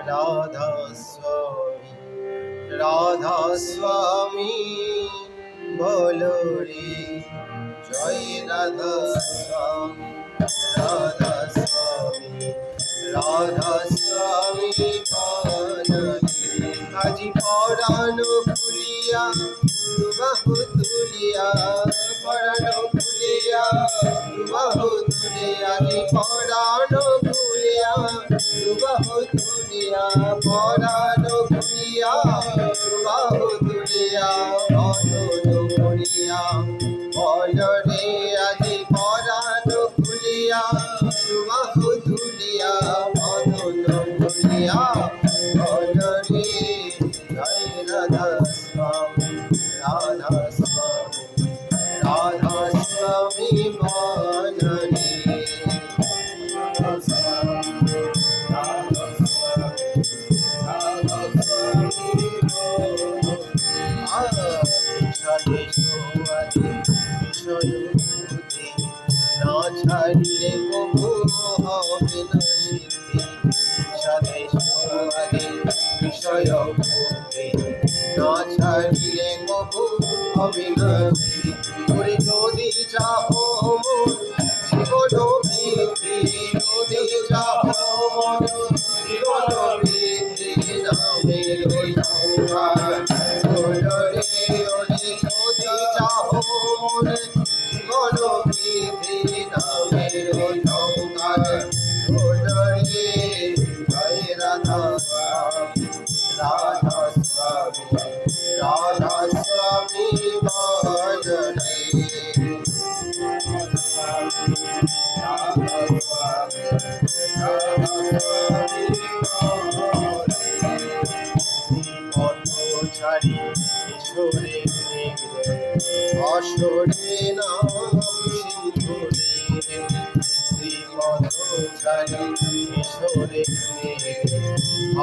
রাধা স্বামী রাধা স্বামী বলো রে জয় রাধা স্বামী রাধা স্বামী রাধা স্বামী বলো রে আজি পরানো খুলিয়া বাহু তুলিয়া পরানো খুলিয়া বাহু তুলিয়া আজি পরানো খুলিয়া বাহু তুলিয়া পরানো খুলিয়া বাহু তুলিয়া বদন করিয়া বল রে আজি পরানো খুলিয়া বাহু তুলিয়া বদন করিয়া বল রে জয় রাধা স্বামী রাধা স্বামী রাধা স্বামী বল রে না ছাড়লে কবু হবে না সিদ্ধি স্বদেশ বিষয় ভক্তি না ছাড়লে কবু হবে না সিদ্ধি যদি চাহো জীবন বৃদ্ধি যদি চাহো জীবন বৃদ্ধি নামে জীবন বৃদ্ধি নামের সংকার জয় রাধা স্বামী রাধা স্বামী রাধা স্বামী বজনে ছাড়ি কিশোরে অসরে নাম সিন্ধু শ্রীমধ ছাড়ি কিশোরে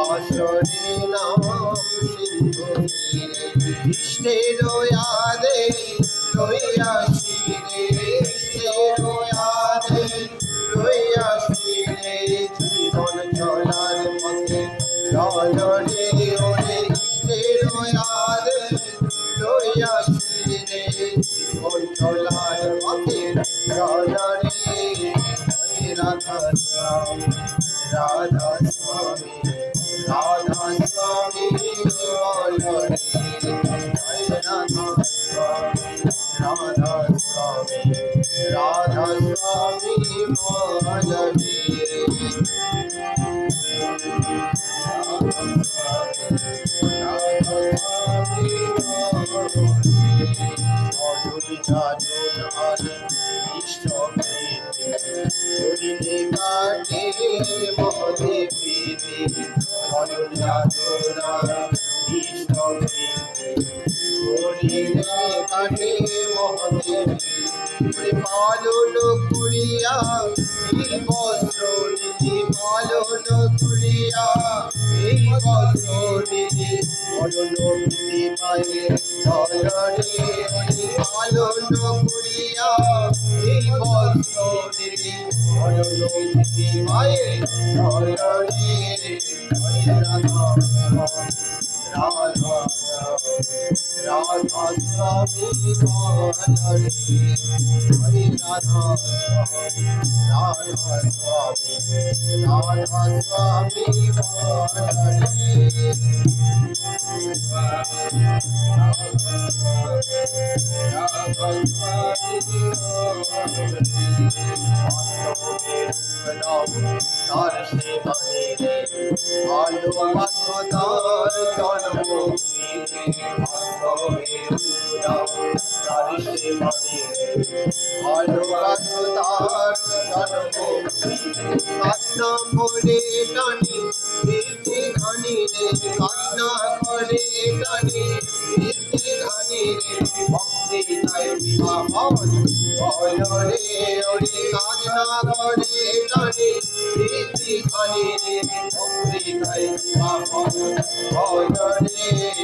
অসরে নাম সিন্ধু ইষ্টের আদে লইয়া শিরে ইষ্টের আদে লইয়া শিরে জীবন চলার পথে চল রে ওরে ইষ্টের আদে লইয়া শিরে জীবন চলার পথে চল রে রাধা স্বামী রাধা স্বামী রাধা স্বামী বল রে রাধা স্বামী রাধা স্বামী রাধা স্বামী বল রে কাটে মহদে প্রীতি অজুল যাদনা কৃষ্ণ প্রীতি হরিণে কাটে মহদে প্রীতি পালন করিয়া এই বস্ত্র নীতি পালন করিয়া এই বস্ত্র নীতি অজুল প্রীতি পায়ে ধরে পালন করিয়া এই বস্ত্র নীতি অজুল প্রীতি পায়ে ধরে রাধা রাধা রাধা স্বামী বল রে হরে রাধা রাধা স্বামী রাধা স্বামী বল রে তার সে মানে রে ভালোবাসো তার জন্ম তার সে মানে রে ভালোবাসো তার জন্ম কান্না করে টানি প্রীতি ঘানি রে কান্না করে টানি প্রীতি ঘানি রে ভক্তি তাই বিবাহ বল রে ওরে কান্না করে টানি প্রীতি ঘানি রে ভক্তি তাই বিবাহ বল রে